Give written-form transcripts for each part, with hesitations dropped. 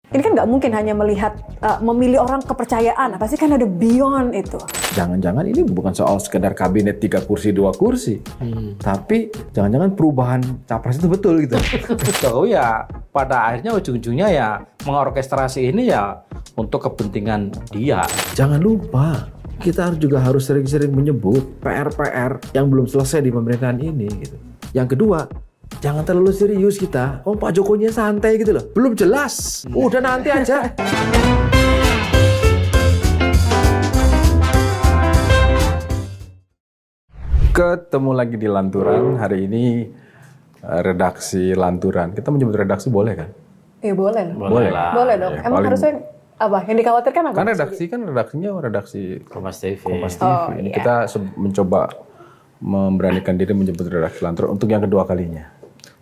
Ini kan nggak mungkin hanya melihat, memilih orang kepercayaan, pasti kan ada beyond itu. Jangan-jangan ini bukan soal sekedar kabinet 3 kursi 2 kursi, tapi jangan-jangan perubahan capres itu betul gitu. Jokowi ya pada akhirnya ujung-ujungnya ya mengorkestrasi ini ya untuk kepentingan dia. Jangan lupa, kita juga harus sering-sering menyebut PR-PR yang belum selesai di pemerintahan ini gitu. Yang kedua, jangan terlalu serius kita. Oh, Pak Jokowinya santai gitu loh. Belum jelas. Udah nanti aja. Ketemu lagi di Lanturan. Hari ini redaksi Lanturan. Kita menyebut redaksi boleh kan? Ya boleh. Boleh lah. Boleh dong. Ya, Emang paling- harusnya apa? Yang dikhawatirkan apa? Kan redaksinya redaksi Kompas TV. Kompas TV. Oh, Ini iya. kita mencoba memberanikan diri menyebut redaksi Lanturan untuk yang kedua kalinya.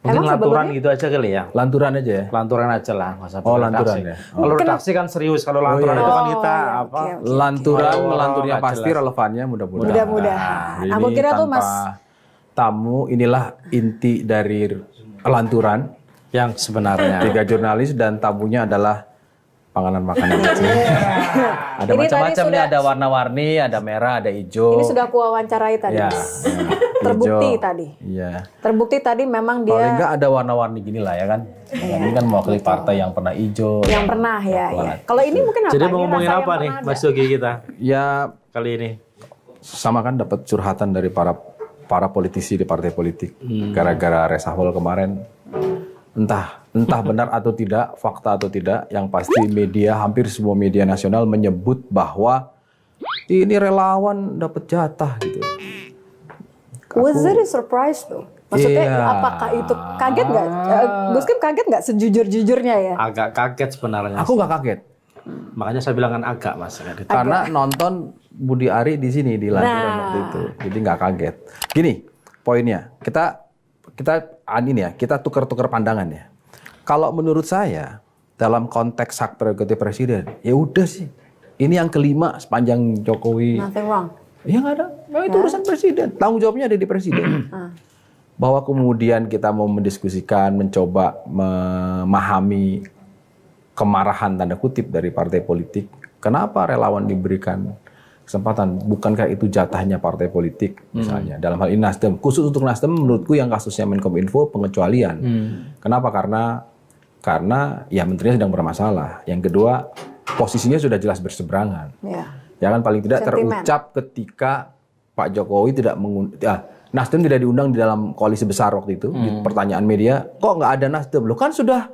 Mungkin Emang lanturan sebelumnya? gitu aja kali ya. Lanturan aja ya. Lanturan aja lah, nggak usah Oh, pakai lanturan redaksi. ya. Kalau redaksi kan serius, kalau lanturan itu kan kita iya, apa? oke, oke. Lanturan, Oh, melanturnya nggak pasti, jelas. relevannya mudah-mudahan. Mudah-mudahan. Ini Aku kira tuh, tanpa Mas. tamu, inilah inti dari Lanturan. Yang sebenarnya. 3 jurnalis dan tamunya adalah panganan makanan. Ada Ini macam-macam tadi nih, sudah- ada warna-warni, ada merah, ada hijau. Ini sudah aku wawancarai tadi, ya, Mas. hijau. Terbukti tadi. Iya. Terbukti tadi memang Paling dia enggak ada warna-warni gini lah ya kan. Ini kan mewakili partai yang pernah hijau. yang pernah ya. Kalau ini mungkin apa? Jadi Ini mau ngomongin rasa yang apa nih pernah Mas ada. Yogi kita Ya kali ini? sama kan dapat curhatan dari para politisi di partai politik gara-gara reshuffle kemarin. Entah benar atau tidak, fakta atau tidak, yang pasti media, hampir semua media nasional menyebut bahwa ini relawan dapat jatah gitu. Was it a surprise tuh? Maksudnya Iya. apakah itu kaget nggak? Gus Kim kaget nggak sejujur-jujurnya ya? Agak kaget sebenarnya. Aku nggak kaget Makanya saya bilang kan agak Mas. Kaget. karena nonton Budi Ari di sini di Lanturan Nah. waktu itu, jadi nggak kaget. Gini poinnya, kita ini ya, kita tukar-tukar pandangan ya. Kalau menurut saya dalam konteks hak prerogatif presiden, ya udah sih. Ini yang kelima sepanjang Jokowi. Nothing wrong. Ya nggak ada, nah, itu urusan presiden. Tanggung jawabnya ada di presiden. Bahwa kemudian kita mau mendiskusikan, mencoba memahami kemarahan tanda kutip dari partai politik. Kenapa relawan diberikan kesempatan? Bukankah itu jatahnya partai politik misalnya? Dalam hal ini Nasdem, khusus untuk Nasdem menurutku yang kasusnya Menkominfo pengecualian. Kenapa? Karena ya menterinya sedang bermasalah. Yang kedua, posisinya sudah jelas berseberangan. Ya. Ya kan paling tidak Sentimen. terucap ketika Pak Jokowi tidak Nasdem tidak diundang di dalam koalisi besar waktu itu. Di pertanyaan media, kok nggak ada Nasdem? Loh kan sudah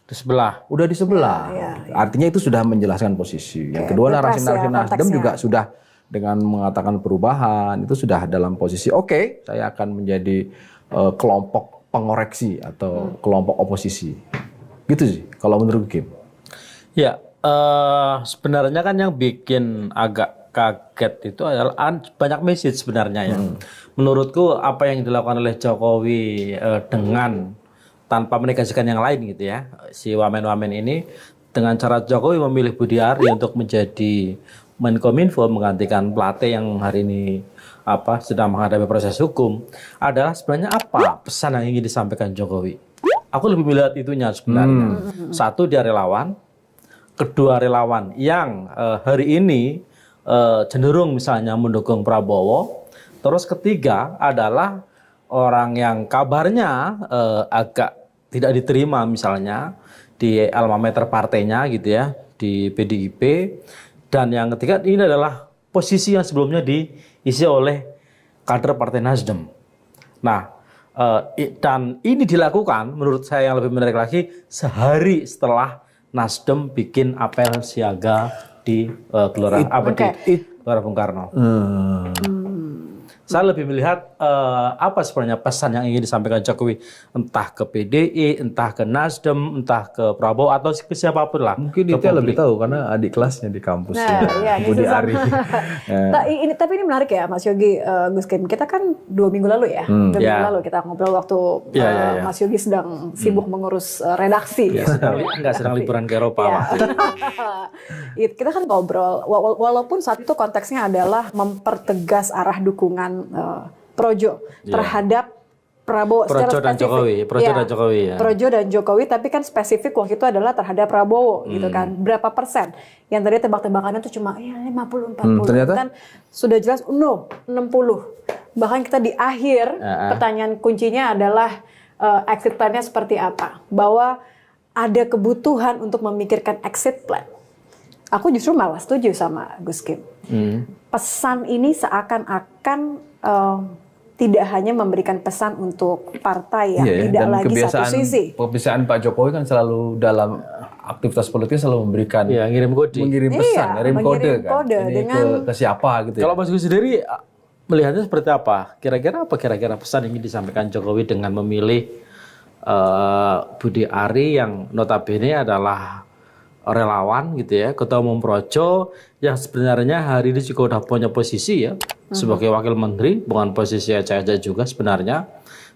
Di sebelah. di sebelah. Ya, Artinya itu sudah menjelaskan posisi. Yang kedua, pilpres narasi-narasi ya, Nasdem konteksnya. juga sudah dengan mengatakan perubahan, itu sudah dalam posisi oke, saya akan menjadi kelompok pengoreksi atau kelompok oposisi. Gitu sih kalau menurut Kim. Ya, sebenarnya kan yang bikin agak kaget itu adalah banyak message sebenarnya ya. Menurutku apa yang dilakukan oleh Jokowi dengan tanpa menegasikan yang lain gitu ya, si wamen-wamen ini dengan cara Jokowi memilih Budi Ari untuk menjadi Menkominfo menggantikan Plate yang hari ini sedang menghadapi proses hukum adalah sebenarnya apa pesan yang ingin disampaikan Jokowi? Aku lebih melihat itunya sebenarnya. Satu, dia relawan. Kedua, relawan yang hari ini cenderung misalnya mendukung Prabowo. Terus ketiga adalah orang yang kabarnya agak tidak diterima misalnya di alma mater partainya gitu ya, di PDIP. Dan yang ketiga ini adalah posisi yang sebelumnya diisi oleh kader Partai Nasdem. Nah, dan ini dilakukan menurut saya yang lebih menarik lagi sehari setelah Nasdem bikin apel siaga di Gelora Gelora Bung Karno. Saya lebih melihat apa sebenarnya pesan yang ingin disampaikan Jokowi, entah ke PDI, entah ke Nasdem, entah ke Prabowo atau ke siapapun lah. Mungkin dia lebih tahu karena adik kelasnya di kampus Iya, ini Budi susah. Ari. Tapi ini menarik ya Mas Yogi, Gus Kim. Kita kan 2 minggu lalu ya, 2 minggu Ya. lalu kita ngobrol waktu Ya. Mas Yogi sedang sibuk mengurus redaksi. Ya, sedang liburan ke Eropa. Ya. waktu Kita kan ngobrol, walaupun saat itu konteksnya adalah mempertegas arah dukungan Projo terhadap Prabowo secara Projo dan spesifik. Jokowi, Projo dan Jokowi ya. Projo dan Jokowi, tapi kan spesifik waktu itu adalah terhadap Prabowo gitu kan. Berapa persen? Yang tadi tebak-tebakannya tuh cuma 50-40. Ternyata? Kan sudah jelas 60. Bahkan kita di akhir pertanyaan kuncinya adalah exit plan-nya seperti apa? Bahwa ada kebutuhan untuk memikirkan exit plan. Aku justru malah setuju sama Gus Kim. Pesan ini seakan-akan tidak hanya memberikan pesan untuk partai yang tidak dan lagi satu sisi. Kebiasaan Pak Jokowi kan selalu dalam aktivitas politik selalu memberikan ngirim kode. mengirim pesan, ngirim kode kan. Ini dengan ke siapa gitu ya. Kalau Mas Gus sendiri melihatnya seperti apa? Kira-kira pesan yang ingin disampaikan Jokowi dengan memilih Budi Ari yang notabene adalah relawan gitu ya, Ketua Umum Projo yang sebenarnya hari ini juga udah punya posisi ya sebagai wakil menteri, bukan posisi aja juga sebenarnya,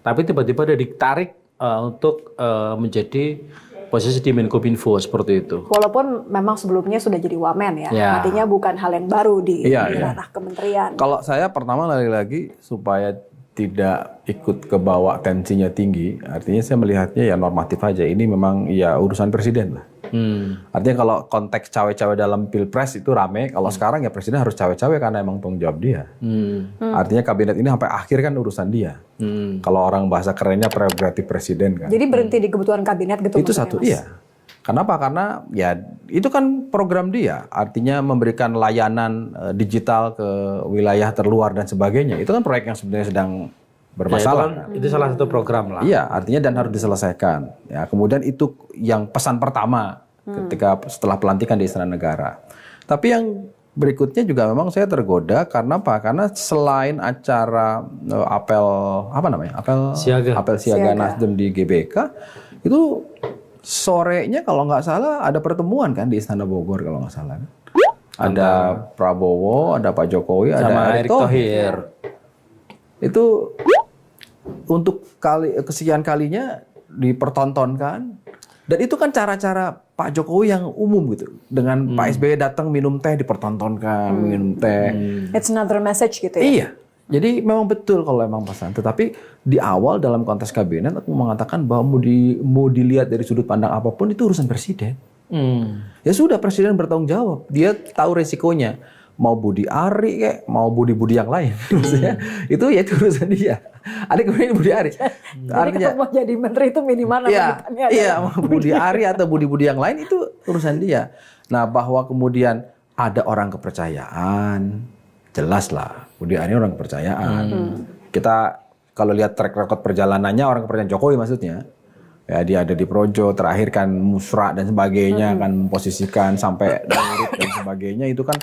tapi tiba-tiba dia ditarik untuk menjadi posisi di Menkominfo seperti itu. Walaupun memang sebelumnya sudah jadi wamen ya, artinya bukan hal yang baru di ranah kementerian. Kalau saya pertama lagi-lagi supaya tidak ikut ke bawah tensinya tinggi, artinya saya melihatnya ya normatif aja. Ini memang ya urusan presiden lah. Artinya kalau konteks cawe-cawe dalam pilpres itu rame, kalau sekarang ya presiden harus cawe-cawe karena emang tanggung jawab dia. Artinya kabinet ini sampai akhir kan urusan dia. Kalau orang bahasa kerennya prerogatif presiden kan. Jadi berhenti di kebutuhan kabinet gitu. Itu satu, Mas? iya. Kenapa? Karena ya itu kan program dia, artinya memberikan layanan digital ke wilayah terluar dan sebagainya. Itu kan proyek yang sebenarnya sedang bermasalah. Itu salah satu program lah. Iya, artinya dan harus diselesaikan. Ya, kemudian itu yang pesan pertama ketika setelah pelantikan di Istana Negara. Tapi yang berikutnya juga memang saya tergoda karena apa? Karena selain acara apel siaga Nasdem di GBK itu sorenya kalau nggak salah ada pertemuan kan di Istana Bogor kalau nggak salah. Ada Prabowo, ada Pak Jokowi, sama ada Erick Thohir. Itu untuk kesekian kalinya dipertontonkan. Dan itu kan cara-cara Pak Jokowi yang umum gitu. Dengan Pak SBY datang minum teh dipertontonkan, minum teh. It's another message gitu ya. Iya. Jadi memang betul kalau memang pesan. Tetapi di awal dalam konteks kabinet aku mengatakan bahwa mau dilihat dari sudut pandang apapun itu urusan presiden. Ya sudah presiden bertanggung jawab. Dia tahu resikonya. Mau Budi Ari kayak mau Budi yang lain. Maksudnya itu ya itu urusan dia. Ada kemudian Budi Ari. Jadi ketemu jadi menteri itu minimal Iya, mau Budi Ari atau Budi yang lain itu urusan dia. Nah, bahwa kemudian ada orang kepercayaan, jelas lah. Budi Ari orang kepercayaan. Kita kalau lihat track record perjalanannya orang kepercayaan Jokowi maksudnya. Ya dia ada di Projo, terakhir kan musra dan sebagainya, kan memposisikan sampai Nurut dan sebagainya itu kan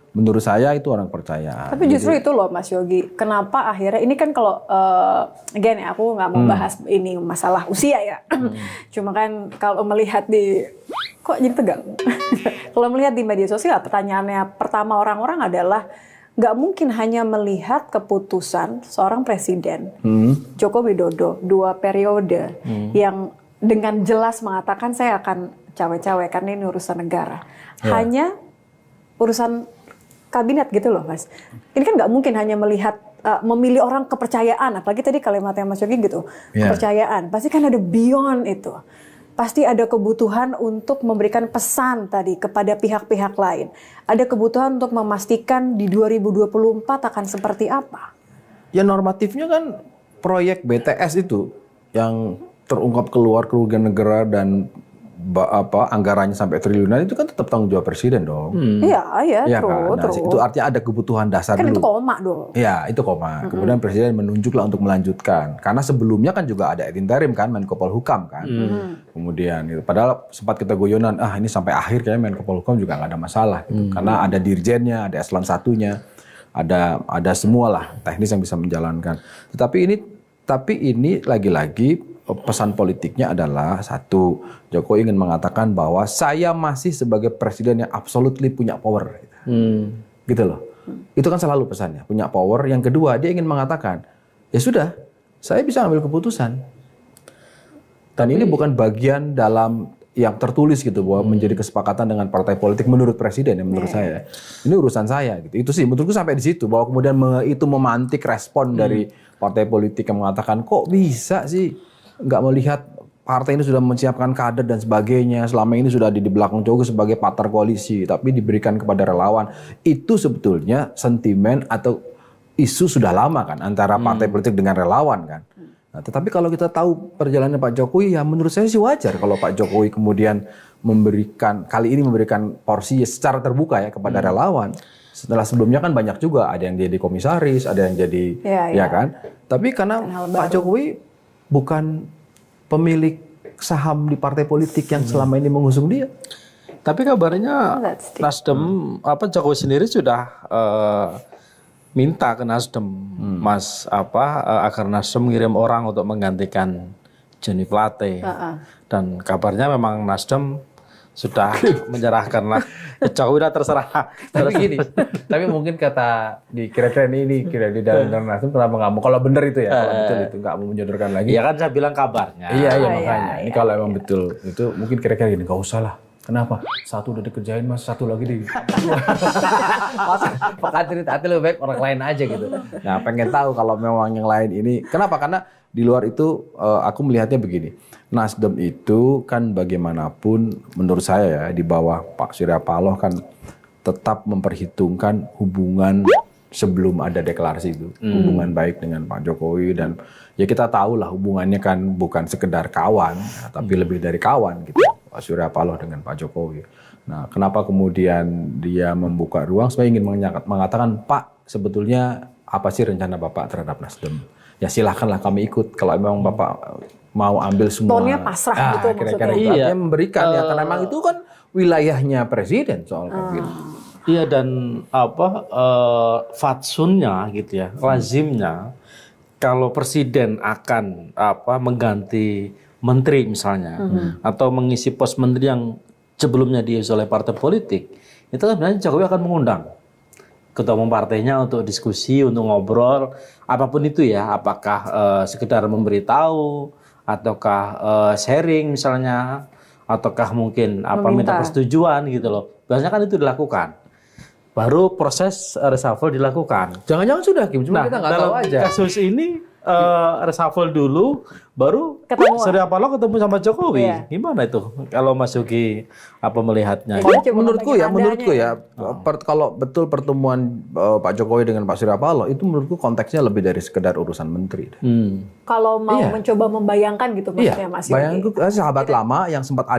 menurut saya itu orang kepercayaan. Tapi justru itu loh Mas Yogi, kenapa akhirnya ini kan kalau again ya aku nggak mau bahas ini masalah usia ya. Cuma kan kalau melihat kok jadi tegang. Kalau melihat di media sosial pertanyaannya pertama orang-orang adalah nggak mungkin hanya melihat keputusan seorang presiden Joko Widodo 2 periode yang dengan jelas mengatakan saya akan cawe-cawe karena ini urusan negara. Hanya urusan kabinet gitu loh Mas. Ini kan nggak mungkin hanya melihat memilih orang kepercayaan, apalagi tadi kalimatnya Mas Yogi gitu, kepercayaan. Pasti kan ada beyond itu. Pasti ada kebutuhan untuk memberikan pesan tadi kepada pihak-pihak lain. Ada kebutuhan untuk memastikan di 2024 akan seperti apa. Ya normatifnya kan proyek BTS itu yang terungkap keluar kerugian negara dan anggarannya sampai triliunan itu kan tetap tanggung jawab presiden dong. Iya, Ya true, kan? Nah, true. itu artinya ada kebutuhan dasar Kan dulu. itu koma dong. Ya, itu koma. Kemudian presiden menunjuklah untuk melanjutkan. Karena sebelumnya kan juga ada interim kan, Menko Polhukam kan. Kemudian gitu. Padahal sempat kita guyonan, ini sampai akhir kayaknya Menko Polhukam juga nggak ada masalah gitu. Karena ada dirjennya, ada eselon 1-nya, ada semualah teknis yang bisa menjalankan. Tapi ini lagi-lagi pesan politiknya adalah satu, Jokowi ingin mengatakan bahwa saya masih sebagai presiden yang absolutely punya power. Gitu loh. Itu kan selalu pesannya, punya power. Yang kedua, dia ingin mengatakan, ya sudah, saya bisa ambil keputusan. Dan ini bukan bagian dalam yang tertulis gitu bahwa menjadi kesepakatan dengan partai politik menurut presiden ya menurut saya. Ini urusan saya gitu. Itu sih menurutku sampai di situ bahwa kemudian itu memantik respon dari partai politik yang mengatakan kok bisa sih nggak melihat partai ini sudah menyiapkan kader dan sebagainya. Selama ini sudah di belakang Jokowi sebagai partner koalisi tapi diberikan kepada relawan. Itu sebetulnya sentimen atau isu sudah lama kan antara partai politik dengan relawan kan. Nah, tetapi kalau kita tahu perjalanan Pak Jokowi, ya menurut saya sih wajar kalau Pak Jokowi kemudian kali ini memberikan porsi secara terbuka ya kepada relawan. Setelah sebelumnya kan banyak juga, ada yang jadi komisaris, ada yang jadi, ya kan. Tapi karena Pak Jokowi bukan pemilik saham di partai politik yang selama ini mengusung dia. Tapi kabarnya Nasdem, Jokowi sendiri sudah minta ke Nasdem, Mas agar Nasdem mengirim orang untuk menggantikan Joni Plate. Dan kabarnya memang Nasdem sudah menyerahkan lah. Jokowi udah terserah. Tapi gini, tapi mungkin kata di kira-kira ini kira di dalam Nasdem kenapa nggak mau? Kalau benar itu ya, kalau betul itu nggak mau menyodorkan lagi. Iya kan saya bilang kabarnya. Iya makanya. Ini kalau emang betul itu mungkin kira-kira gini, nggak usah lah. Kenapa? Satu udah dikerjain mas, satu lagi di. Masa Pak Hati lebih baik orang lain aja gitu. Nah pengen tahu kalau memang yang lain ini. Kenapa? Karena di luar itu aku melihatnya begini. Nasdem itu kan bagaimanapun menurut saya ya di bawah Pak Surya Paloh kan tetap memperhitungkan hubungan sebelum ada deklarasi itu. Hubungan baik dengan Pak Jokowi dan ya kita tahu lah hubungannya kan bukan sekedar kawan, tapi lebih dari kawan gitu. Pak Surya Paloh dengan Pak Jokowi. Nah, kenapa kemudian dia membuka ruang? Saya ingin mengatakan, Pak, sebetulnya apa sih rencana Bapak terhadap Nasdem? Ya silahkanlah kami ikut. Kalau memang Bapak mau ambil semua. Tonnya pasrah gitu kira-kira maksudnya. itu. Artinya memberikan ya, karena memang itu kan wilayahnya presiden soal kabinet. Iya dan fatsunnya gitu ya, lazimnya kalau presiden akan mengganti menteri misalnya atau mengisi pos menteri yang sebelumnya diisi oleh partai politik, itu sebenarnya Jokowi akan mengundang ketua umum partainya untuk diskusi, untuk ngobrol, apapun itu ya, apakah sekedar memberitahu ataukah sharing misalnya, ataukah mungkin minta persetujuan gitu loh. Biasanya kan itu dilakukan. Baru proses reshuffle dilakukan. Jangan-jangan sudah Kim, cuma kita nggak tahu aja. Kasus ini reshuffle dulu, baru Surya Paloh ketemu sama Jokowi. Gimana itu? Kalau Mas Yogi melihatnya? Menurutku ya, kalau betul pertemuan Pak Jokowi dengan Pak Surya Paloh itu menurutku konteksnya lebih dari sekedar urusan menteri. Kalau mau mencoba membayangkan gitu maksudnya Mas Yogi. Bayangku sahabat lama yang sempat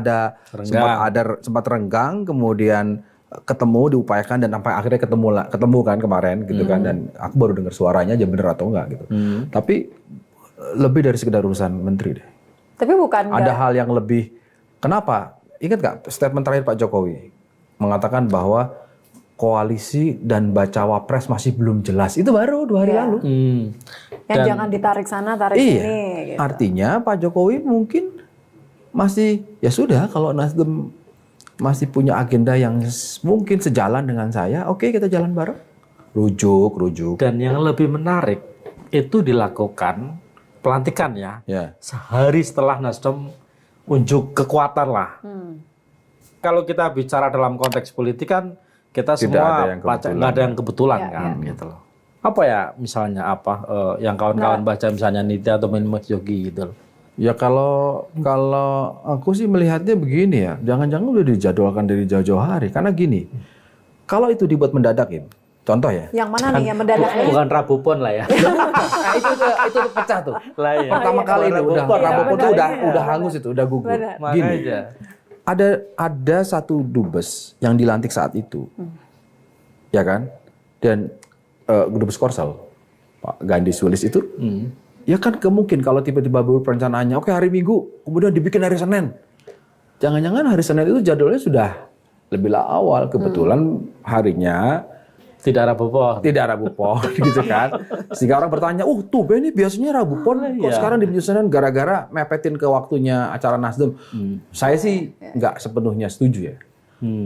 renggang, kemudian ketemu diupayakan dan sampai akhirnya ketemu kan kemarin gitu kan, dan aku baru dengar suaranya aja bener atau enggak gitu. Tapi lebih dari sekedar urusan menteri deh. Tapi bukan ada hal yang lebih. Kenapa? Ingat nggak statement terakhir Pak Jokowi mengatakan bahwa koalisi dan bacawa pres masih belum jelas. Itu baru 2 hari lalu. Yang jangan ditarik sana, tarik sini. Gitu. Artinya Pak Jokowi mungkin masih ya sudah kalau Nasdem masih punya agenda yang mungkin sejalan dengan saya, oke kita jalan bareng. Rujuk. Dan yang lebih menarik itu dilakukan pelantikan ya. Sehari setelah Nasdem unjuk kekuatan lah. Kalau kita bicara dalam konteks politik kan kita semua nggak ada yang kebetulan kan gitu loh. Apa ya misalnya yang kawan-kawan baca misalnya Nitya atau Mas Yogi gitu loh. Ya kalau aku sih melihatnya begini ya, jangan-jangan udah dijadwalkan dari jauh-jauh hari. Karena gini, kalau itu dibuat mendadak ya, contoh ya. Yang mana nih yang mendadak? Bukan Rabu Pon lah ya. Nah, itu pecah tuh. Pertama kali ini Rabu Pon tuh udah hangus itu, udah gugur. Gini, ada satu dubes yang dilantik saat itu, ya kan? Dan dubes Korsel, Pak Gandhi Sulis itu. Ya kan mungkin kalau tiba-tiba baru perencanaannya, oke hari Minggu, kemudian dibikin hari Senin. Jangan-jangan hari Senin itu jadwalnya sudah lebih awal. Kebetulan harinya tidak Rabu Pon gitu kan. Sehingga orang bertanya, tuh ini biasanya Rabu Pon, kok sekarang dibikin Senin gara-gara mepetin ke waktunya acara Nasdem. Saya sih nggak sepenuhnya setuju ya.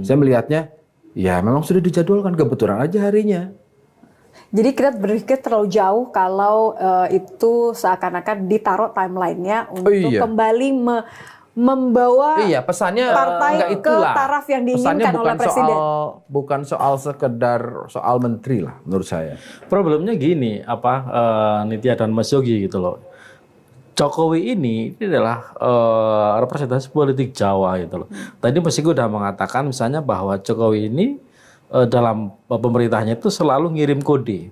Saya melihatnya, ya memang sudah dijadwalkan, kebetulan aja harinya. Jadi kita berpikir terlalu jauh kalau itu seakan-akan ditaruh timelinenya untuk kembali membawa pesannya partai enggak ke itulah. taraf yang Pesannya diinginkan oleh presiden. bukan soal sekedar soal menteri lah menurut saya. Problemnya gini, Nitya dan Mas Yogi gitu loh. Jokowi ini adalah representasi politik Jawa gitu loh. Tadi Mas Yogi udah mengatakan misalnya bahwa Jokowi ini dalam pemerintahnya itu selalu ngirim kode,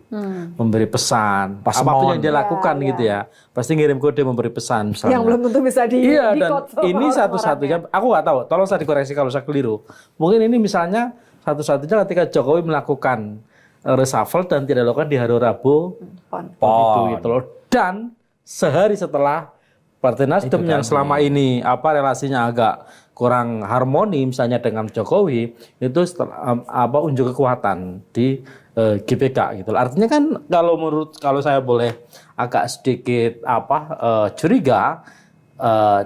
memberi pesan, apapun yang dia lakukan gitu ya, pasti ngirim kode, memberi pesan misalnya. Yang belum tentu bisa dan ini satu-satunya, aku nggak tahu, tolong saya dikoreksi kalau saya keliru. Mungkin ini misalnya satu-satunya ketika Jokowi melakukan reshuffle dan tidak dilakukan di hari Rabu, gitu loh. Dan sehari setelah Partai Nasdem yang selama ini relasinya agak kurang harmoni misalnya dengan Jokowi itu unjuk kekuatan di GBK gitu. Artinya kan kalau saya boleh agak sedikit curiga,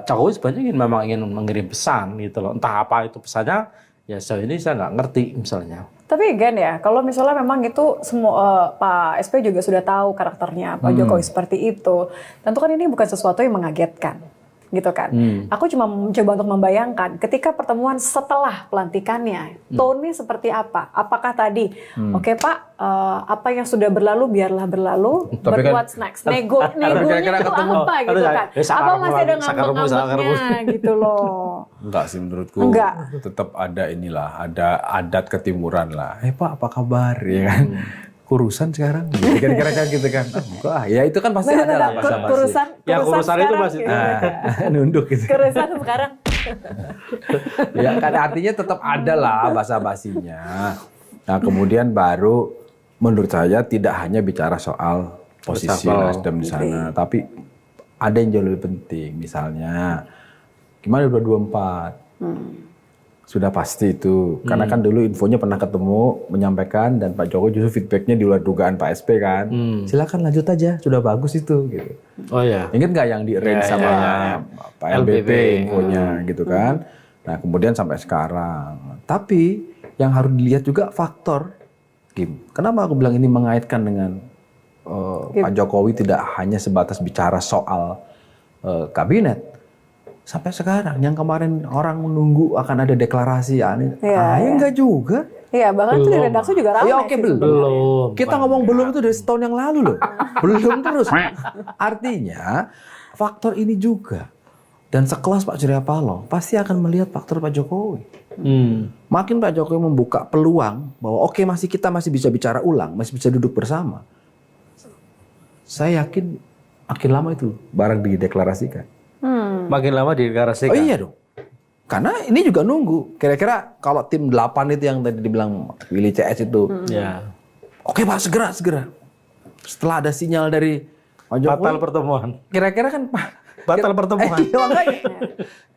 Jokowi sebenarnya memang ingin mengirim pesan gitu loh. Entah apa itu pesannya, ya sejauh ini saya nggak ngerti misalnya. Tapi again ya, kalau misalnya memang itu semua Pak SP juga sudah tahu karakternya Pak Jokowi seperti itu, tentu kan ini bukan sesuatu yang mengagetkan, gitu kan? Aku cuma mencoba untuk membayangkan ketika pertemuan setelah pelantikannya, tone-nya seperti apa? Apakah tadi, oke Pak, apa yang sudah berlalu biarlah berlalu, but what's next? Negonya itu apa gitu kan? Apa masih ada ngambek-ngambeknya gitu loh? Enggak sih menurutku. Tetap ada ada adat ketimuran lah. Pak apa kabar ya kan? Kurusan sekarang kira-kira gitu kan. Ya itu kan pasti ada lah basa-basi. Kurusan itu masih nunduk gitu. Kurusan sekarang. Ya kan artinya tetap ada lah basa-basinya. Nah, kemudian baru menurut saya tidak hanya bicara soal posisi Nasdem di sana, tapi ada yang jauh lebih penting. Misalnya gimana 2024? Sudah pasti itu. Karena kan dulu infonya pernah ketemu, menyampaikan, dan Pak Jokowi justru feedbacknya di luar dugaan Pak SP kan. Silakan lanjut aja, sudah bagus itu. Gitu. Oh ya. Ingat nggak yang di-arrange sama Pak LBP infonya gitu kan. Nah kemudian sampai sekarang. Tapi yang harus dilihat juga faktor, Kim. Kenapa aku bilang ini mengaitkan dengan Pak Jokowi tidak hanya sebatas bicara soal kabinet. Sampai sekarang, yang kemarin orang menunggu akan ada deklarasi enggak juga. Iya, bahkan itu di redaksi juga ramai. Ya oke, belum. Kita ngomong belum itu dari setahun yang lalu loh. Belum terus. Artinya, faktor ini juga. Dan sekelas Pak Surya Paloh pasti akan melihat faktor Pak Jokowi. Makin Pak Jokowi membuka peluang bahwa kita masih bisa bicara ulang, masih bisa duduk bersama. Saya yakin makin lama itu barang dideklarasikan. Makin lama dideklarasikan. Oh iya dong. Karena ini juga nunggu. Kira-kira kalau tim 8 itu yang tadi dibilang Willy CS itu. Ya. Oke Pak, segera. Setelah ada sinyal dari Pak Jokowi. Batal pertemuan. Kira-kira kan Pak. Batal pertemuan.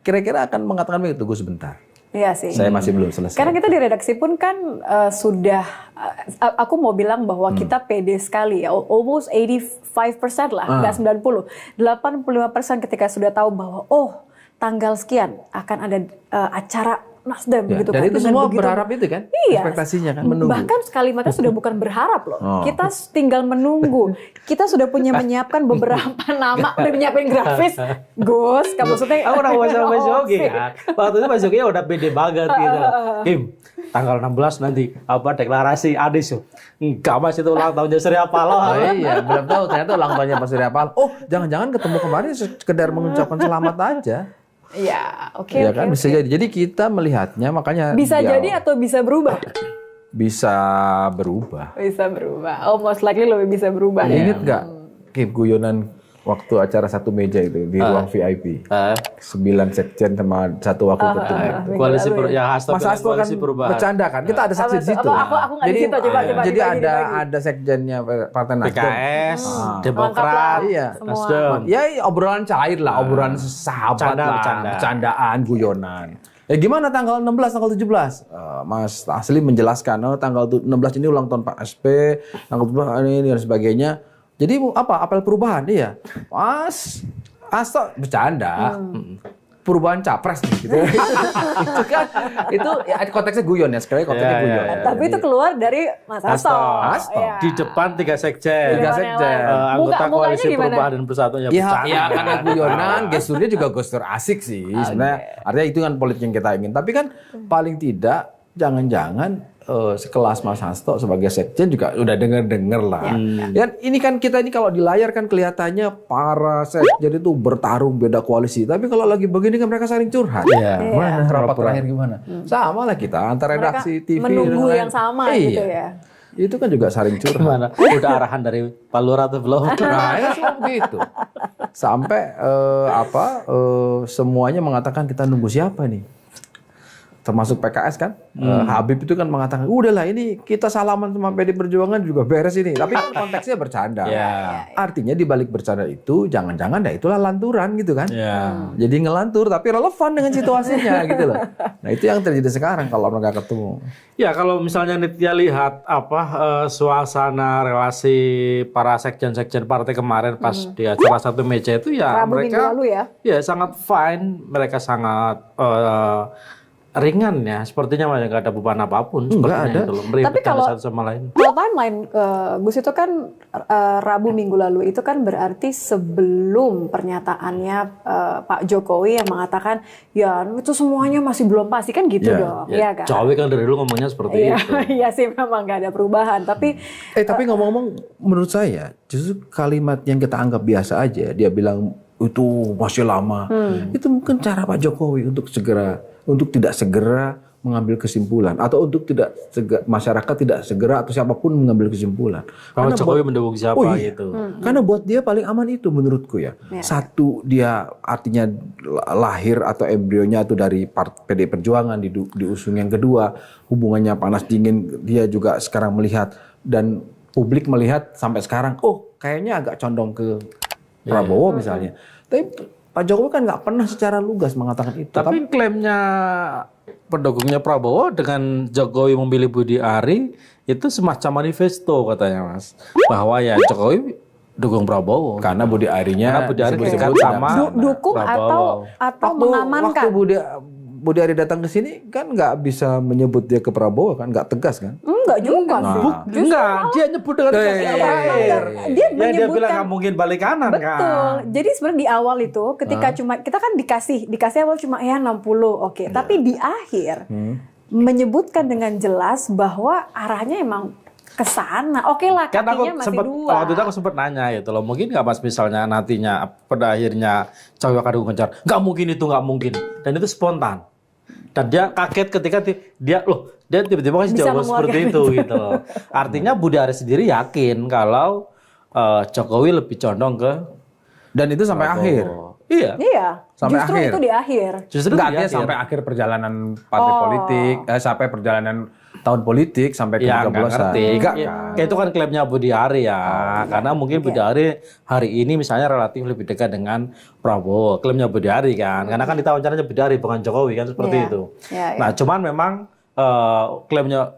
Kira-kira akan mengatakan begitu, tunggu sebentar. Iya sih. Saya masih belum selesai. Karena kita di redaksi pun kan sudah, aku mau bilang bahwa kita pede sekali ya, almost 85% lah, nggak 90. 85% ketika sudah tahu bahwa tanggal sekian akan ada acara Nasdem gitu kan. Dan itu semua berharap itu kan? Iya. Ekspektasinya kan menunggu. Bahkan sekalimatnya sudah bukan berharap loh. Kita tinggal menunggu. Kita sudah menyiapkan beberapa nama, udah menyiapin grafis. Gus, kamu maksudnya aku udah sama Mas Yogi kan. Waktu itu Mas Yogi udah pede banget gitu. Kim, tanggal 16 nanti deklarasi Adis. Enggak Mas, itu ulang tahunnya Surya Paloh. Iya, belum tahu ternyata ulang tahunnya Pak Surya Paloh. Jangan-jangan ketemu kemarin sekedar mengucapkan selamat aja. Ya, oke. Ya kan bisa jadi. Jadi kita melihatnya makanya bisa jadi atau bisa berubah. Bisa berubah. Bisa berubah. Most likely lebih bisa berubah. Ingat nggak guyonan waktu acara satu meja itu di ruang VIP. 9 sekjen sama 1 wakil ketua. Koalisi Mas Hasto kan bercanda kan. Kita ada saksi di situ. Aku nggak di situ. Coba. Jadi ada sekjennya Partai Nasdem. PKS, Demokrat, Nasdem. Ya obrolan cair lah, obrolan sahabat lah, bercandaan, guyonan. Ya gimana tanggal 16, tanggal 17? Mas Asli menjelaskan, tanggal 16 ini ulang tahun Pak SP, tanggal 17 ini dan sebagainya. Jadi apel perubahan? Iya. Mas Hasto bercanda. perubahan capres nih, gitu. Itu kan, itu ya, konteksnya guyon ya, sekali konteksnya Iya, guyon. iya, iya. Tapi itu keluar dari Mas Hasto. Hasto. Iya. Di depan 3 sekjen. Tiga sekjen. Anggota Mukanya koalisi gimana? perubahan dan persatuan ya Ya, bercanda. ya karena guyonan, gesturnya juga gestur asik sih. Sebenarnya artinya itu kan politik yang kita ingin. Tapi kan paling tidak jangan-jangan sekelas Mas Hasto sebagai sekjen juga udah denger lah. Dan ini kan kita ini kalau di layar kan kelihatannya para sekjen itu bertarung beda koalisi. Tapi kalau lagi begini kan mereka saling curhat. Iya. Mana rapat terakhir gimana? Sama lah kita antara Mereka redaksi TV menunggu dengan- yang sama Iya. gitu ya. Itu kan juga saling curhat. Gimana? Udah arahan dari Pak Lurah atau belum? Nah, ya semua begitu. Sampai semuanya mengatakan kita nunggu siapa nih? Termasuk PKS kan, Habib itu kan mengatakan, udahlah ini kita salaman sama PD Perjuangan juga beres ini. Tapi kan konteksnya bercanda. Ya. Artinya di balik bercanda itu, jangan-jangan ya itulah lanturan gitu kan. Ya. Jadi ngelantur tapi relevan dengan situasinya gitu loh. Nah itu yang terjadi sekarang kalau mereka ketemu. Ya kalau misalnya Nitya lihat suasana relasi para sekjen-sekjen partai kemarin pas di acara satu meja itu ya Rabu minggu mereka lalu ya. ya sangat fine, mereka sangat ringan ya, sepertinya nggak ada beban apapun. Nggak sepertinya ada. itu loh, meribetkan kalau- satu sama lain. Kalau timeline Gus itu kan Rabu minggu lalu itu kan berarti sebelum pernyataannya Pak Jokowi yang mengatakan ya itu semuanya masih belum pasti kan gitu dong, ya kan? Jokowi kan dari dulu ngomongnya seperti Iya, itu. iya sih memang nggak ada perubahan. Tapi Tapi ngomong-ngomong, menurut saya justru kalimat yang kita anggap biasa aja, dia bilang itu masih lama. Itu mungkin cara Pak Jokowi untuk tidak segera mengambil kesimpulan atau untuk masyarakat tidak segera atau siapapun mengambil kesimpulan. Kalau Karena Jokowi mendukung siapa gitu. Karena buat dia paling aman itu menurutku ya. Satu, dia artinya lahir atau embrionya itu dari PD Perjuangan diusung. Yang kedua, hubungannya panas dingin, dia juga sekarang melihat dan publik melihat sampai sekarang, oh kayaknya agak condong ke Prabowo misalnya. Tapi Pak Jokowi kan nggak pernah secara lugas mengatakan itu. Tapi klaimnya pendukungnya Prabowo dengan Jokowi memilih Budi Ari itu semacam manifesto katanya Mas. Bahwa ya Jokowi dukung Prabowo. Karena Budi Arinya Karena Budi Ari disebut-sebut dekat sama dukung Prabowo. atau mengamankan. Waktu Budi Ari datang ke sini kan nggak bisa menyebut dia ke Prabowo kan, nggak tegas kan? Enggak juga sih. Enggak, dia nyebut dengan tegas. Dia Dia menyebutkan bilang nggak mungkin balik kanan betul. kan. Jadi sebenarnya di awal itu ketika cuma kita kan dikasih awal cuma ya 60, oke. Tapi di akhir menyebutkan dengan jelas bahwa arahnya emang ke sana. Oke lah, Kan aku kakinya masih sempat dua. waktu itu aku sempat nanya gitu loh, mungkin nggak Mas misalnya nantinya pada akhirnya Jokowi akan dukung Ganjar? Nggak mungkin itu, nggak mungkin. Dan itu spontan. Dan dia kaget ketika dia tiba-tiba kasih Bisa jawaban seperti mengeluarkan itu gitu loh. Artinya Budi Ari sendiri yakin kalau Jokowi lebih condong ke Dan itu sampai akhir. Iya. Iya, Sampai justru akhir. itu di akhir. Justru Enggak, di dia akhir. sampai akhir perjalanan partai politik, sampai perjalanan tahun politik sampai ke Ya, nggak 13-an. ngerti. Enggak Ya, kan? itu kan klaimnya Budi Ari ya. Karena mungkin Budi Ari hari ini misalnya relatif lebih dekat dengan Prabowo. Klaimnya Budi Ari kan. Karena kan kita wawancaranya Budi Ari bukan Jokowi kan seperti Iya. itu. Iya, iya. Nah, cuman memang klaimnya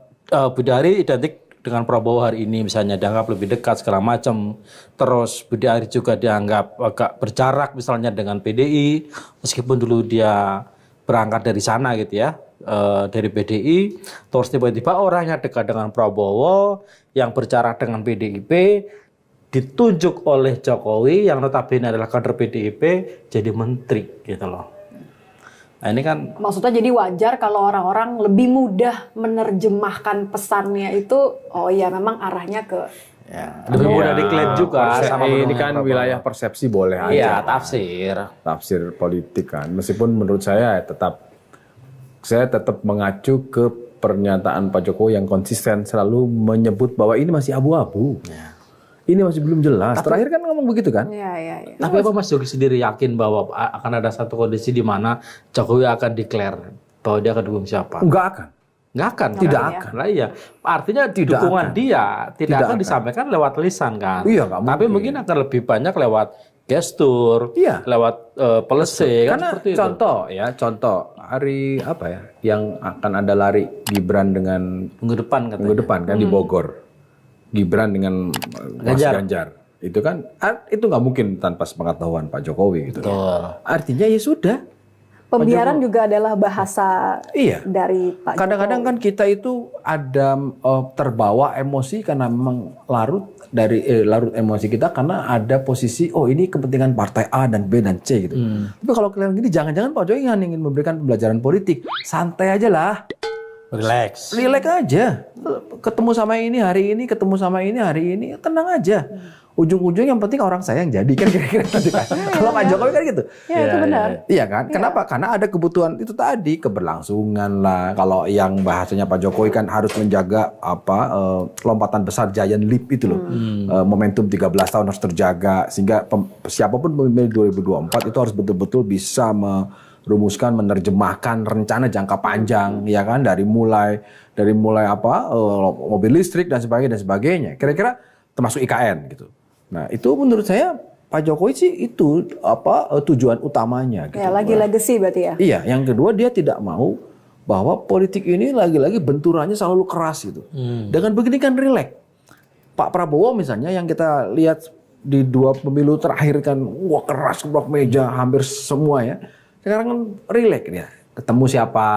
Budi Ari identik dengan Prabowo hari ini misalnya dianggap lebih dekat segala macam. Terus Budi Ari juga dianggap agak berjarak misalnya dengan PDI meskipun dulu dia berangkat dari sana gitu ya. Dari PDI, terus tiba-tiba orangnya dekat dengan Prabowo yang berjarak dengan PDIP ditunjuk oleh Jokowi yang notabene adalah kader PDIP jadi menteri gitu loh. Nah ini kan Maksudnya jadi wajar kalau orang-orang lebih mudah menerjemahkan pesannya itu, oh iya memang arahnya ke lebih mudah diklaim juga sama ini pendukung kan Prabowo. wilayah persepsi boleh aja. Iya tafsir. Tafsir politik kan. Meskipun menurut saya saya tetap mengacu ke pernyataan Pak Jokowi yang konsisten selalu menyebut bahwa ini masih abu-abu. Ini masih belum jelas. Terakhir kan ngomong begitu kan? Iya, iya, iya. Tapi apa Mas Jokowi sendiri yakin bahwa akan ada satu kondisi di mana Jokowi akan declare bahwa dia akan dukung siapa? Enggak akan. Nggak akan. Tidak kan? akan. Lah iya. Artinya Tidak dukungan akan. dia tidak akan akan. disampaikan lewat lisan kan. Iya, nggak Tapi mungkin. mungkin akan lebih banyak lewat gestur, Iya. lewat pelesir kan Karena seperti itu. contoh hari apa ya yang akan ada lari Gibran dengan Minggu depan katanya. minggu depan kan di Bogor. Gibran dengan Mas Ganjar. Itu kan itu nggak mungkin tanpa sepengetahuan Pak Jokowi gitu. Betul. Artinya ya sudah. Pembiaran juga adalah bahasa Iya. dari Pak Kadang-kadang kan kita itu ada terbawa emosi karena memang larut emosi kita karena ada posisi ini kepentingan partai A dan B dan C gitu. Tapi kalau kalian gini jangan-jangan Pak Jokowi ingin memberikan pembelajaran politik. Santai aja lah. Relax aja. Ketemu sama ini hari ini, ketemu sama ini hari ini, tenang aja. Ujung-ujung yang penting orang saya yang jadi kan kira-kira gitu kan. Kalau Pak Jokowi kan gitu. Ya, itu benar. Iya kan? Kenapa? Karena ada kebutuhan itu tadi, keberlangsungan lah. Kalau yang bahasanya Pak Jokowi kan harus menjaga lompatan besar giant leap itu loh. Momentum 13 tahun harus terjaga sehingga siapapun pemimpin 2024 itu harus betul-betul bisa merumuskan, menerjemahkan rencana jangka panjang ya kan dari mulai mobil listrik dan sebagainya. Kira-kira termasuk IKN gitu. Nah, itu menurut saya Pak Jokowi sih itu tujuan utamanya gitu. Ya, lagi legacy berarti ya. Iya, yang kedua dia tidak mau bahwa politik ini lagi-lagi benturannya selalu keras gitu. Dengan begini kan rileks. Pak Prabowo misalnya yang kita lihat di 2 pemilu terakhir kan keras keblok meja hampir semua ya. Sekarang kan rileks dia. Ketemu siapa,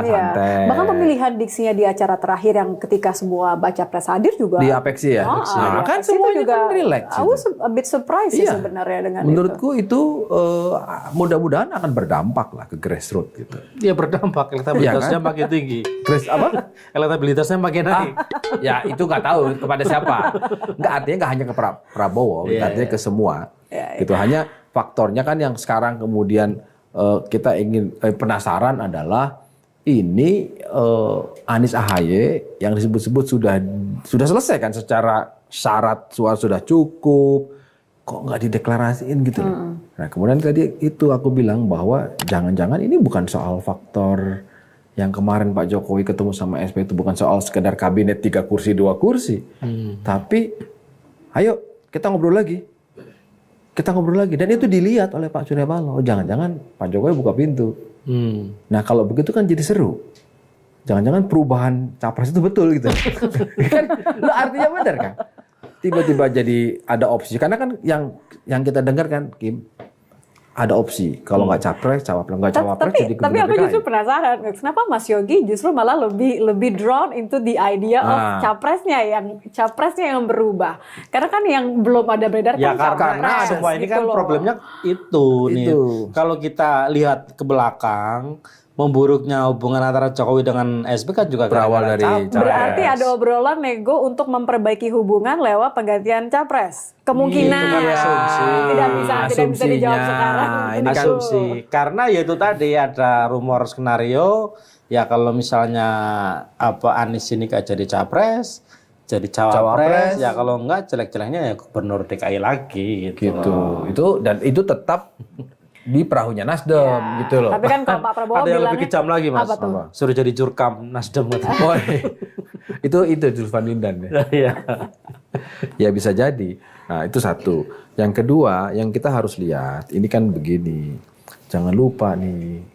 santai. Bahkan pemilihan diksinya di acara terakhir yang ketika semua baca pres hadir juga. Di Apeksi ya? Nah, kan semuanya juga kan relax. I was a bit surprised sih sebenarnya dengan menurutku itu mudah-mudahan akan berdampak lah ke grassroots gitu. Iya berdampak, elektabilitasnya makin tinggi. Elektabilitasnya makin naik. Ya itu nggak tahu kepada siapa. Artinya nggak hanya ke Prabowo, artinya ke semua. Gitu. Hanya faktornya kan yang sekarang kemudian kita ingin penasaran adalah ini Anies AHY yang disebut-sebut sudah selesai kan secara syarat suara sudah cukup, kok nggak dideklarasiin gitu loh. Nah kemudian tadi itu aku bilang bahwa jangan-jangan ini bukan soal faktor yang kemarin Pak Jokowi ketemu sama SP itu bukan soal sekedar kabinet 3 kursi 2 kursi, tapi ayo kita ngobrol lagi. Dan itu dilihat oleh Pak Surya Paloh. Jangan-jangan Pak Jokowi buka pintu. Nah kalau begitu kan jadi seru. Jangan-jangan perubahan capres itu betul gitu. Kan artinya benar kan? Tiba-tiba jadi ada opsi. Karena kan yang kita dengar kan Kim, ada opsi. Kalau nggak capres, nggak cawapres jadi Tapi aku justru penasaran, kenapa Mas Yogi justru malah lebih drawn into the idea of capresnya yang berubah. Karena kan yang belum ada beredar ya, kan karena semua ini kan problemnya itu nih. Kalau kita lihat ke belakang, memburuknya hubungan antara Jokowi dengan SB kan juga berawal dari capres. Berarti ada obrolan nego untuk memperbaiki hubungan lewat penggantian capres. Kemungkinan itu kan asumsi. Tidak bisa dijawab sekarang. Ini asumsi. Karena ya itu tadi ada rumor skenario ya kalau misalnya Anies ini gak jadi capres, jadi cawapres, ya kalau enggak jelek-jeleknya ya gubernur DKI lagi gitu. Itu tetap di perahunya Nasdem gitu loh. Tapi kan kalau Pak Prabowo ada yang lebih kejam lagi Mas. Suruh jadi jurkam Nasdem gitu. Itu Zulfan Lindan ya. Iya. Ya bisa jadi. Nah itu satu. Yang kedua yang kita harus lihat ini kan begini. Jangan lupa nih.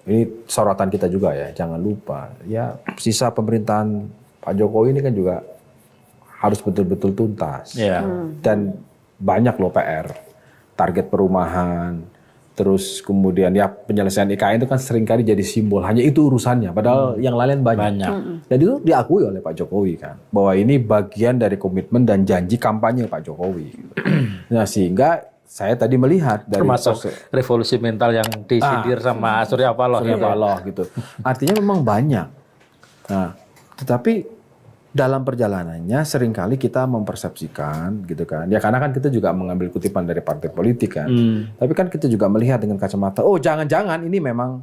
Ini sorotan kita juga ya. Jangan lupa ya sisa pemerintahan Pak Jokowi ini kan juga harus betul-betul tuntas. Dan banyak loh PR. Target perumahan. Terus kemudian ya penyelesaian IKN itu kan seringkali jadi simbol. Hanya itu urusannya. Padahal yang lain banyak. Dan itu diakui oleh Pak Jokowi kan. Bahwa ini bagian dari komitmen dan janji kampanye Pak Jokowi. Nah sehingga saya tadi melihat dari termasuk revolusi mental yang disindir sama Surya Paloh gitu. Artinya memang banyak. Nah tetapi dalam perjalanannya seringkali kita mempersepsikan gitu kan. Ya karena kan kita juga mengambil kutipan dari partai politik kan. Tapi kan kita juga melihat dengan kacamata, oh jangan-jangan ini memang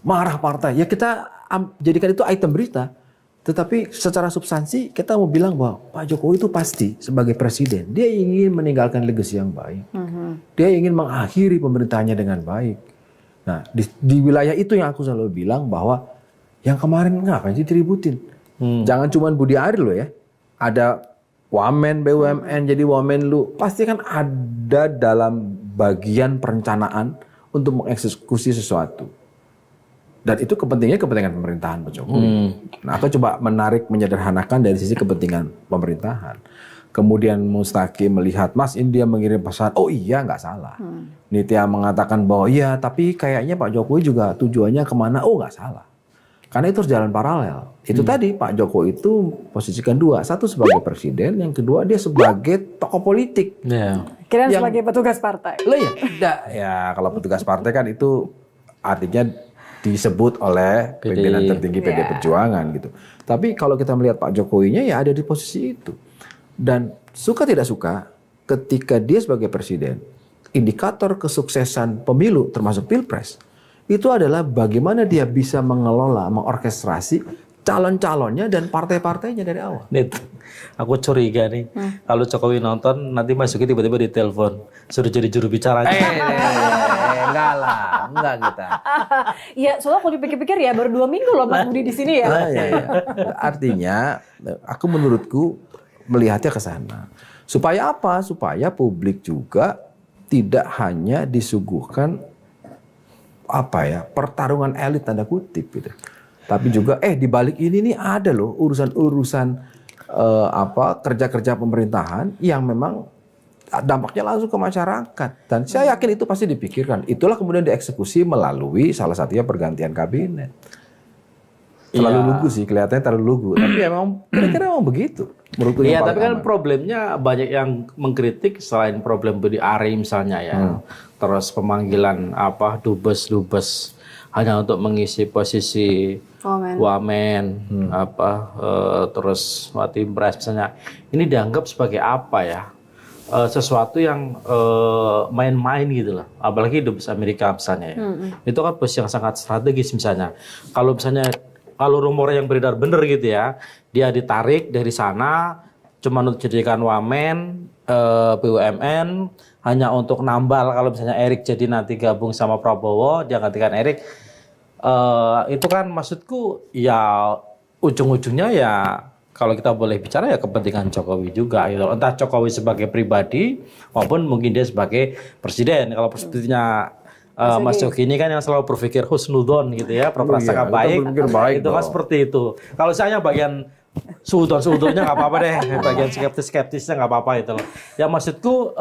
marah partai. Ya kita jadikan itu item berita. Tetapi secara substansi kita mau bilang bahwa Pak Jokowi itu pasti sebagai presiden. Dia ingin meninggalkan legacy yang baik. Dia ingin mengakhiri pemerintahannya dengan baik. Nah di wilayah itu yang aku selalu bilang bahwa yang kemarin ngapain sih diributin? Jangan cuma Budi Ari loh ya. Ada Wamen, BUMN, jadi Wamen lu. Pasti kan ada dalam bagian perencanaan untuk mengeksekusi sesuatu. Dan itu kepentingan pemerintahan Pak Jokowi. Nah aku coba menyederhanakan dari sisi kepentingan pemerintahan. Kemudian Mustaqim melihat Mas ini dia mengirim pesan, oh iya nggak salah. Nitya mengatakan bahwa iya tapi kayaknya Pak Jokowi juga tujuannya kemana, oh nggak salah. Karena itu harus jalan paralel. Itu tadi Pak Jokowi itu posisikan dua, satu sebagai presiden, yang kedua dia sebagai tokoh politik. Kirain sebagai petugas partai. Loh ya, tidak. Ya kalau petugas partai kan itu artinya disebut oleh pimpinan tertinggi PD Perjuangan gitu. Tapi kalau kita melihat Pak Jokowinya ya ada di posisi itu. Dan suka tidak suka ketika dia sebagai presiden, indikator kesuksesan pemilu termasuk pilpres itu adalah bagaimana dia bisa mengelola, mengorkestrasi calon-calonnya dan partai-partainya dari awal. Nih, aku curiga nih, kalau Jokowi nonton nanti masukin tiba-tiba di telepon suruh jadi juru bicara. Enggak lah, enggak kita. Iya, soalnya kalau dipikir-pikir ya baru 2 minggu loh Mas Budi di sini ya. Ya. Artinya, aku menurutku melihatnya ke sana. Supaya apa? Supaya publik juga tidak hanya disuguhkan pertarungan elit tanda kutip gitu. Tapi juga di balik ini nih ada loh urusan-urusan kerja-kerja pemerintahan yang memang dampaknya langsung ke masyarakat. Dan saya yakin itu pasti dipikirkan. Itulah kemudian dieksekusi melalui salah satunya pergantian kabinet. Terlalu lugu sih, kelihatannya terlalu lugu. Tapi emang kira-kira emang begitu. Iya, tapi kan problemnya banyak yang mengkritik selain problem Budi Ari misalnya ya. Terus pemanggilan dubes hanya untuk mengisi posisi wamen, terus watimpres misalnya. Ini dianggap sebagai apa ya? Sesuatu yang main-main gitu loh. Apalagi dubes Amerika misalnya ya. Itu kan posisi yang sangat strategis misalnya. Kalau rumor yang beredar benar gitu ya, dia ditarik dari sana cuma untuk dijadikan wamen, BUMN, hanya untuk nambal kalau misalnya Erik jadi nanti gabung sama Prabowo, dia gantikan Erik. Itu kan maksudku ya ujung-ujungnya ya kalau kita boleh bicara ya kepentingan Jokowi juga gitu. Entah Jokowi sebagai pribadi maupun mungkin dia sebagai presiden. Kalau presidennya Mas Jokowi ini kan yang selalu berpikir husnudon gitu ya, berprasangka baik, itu kan seperti itu. Kalau saya bagian sudon-sudonnya nggak apa-apa deh, bagian skeptis-skeptisnya nggak apa-apa itu loh. Ya maksudku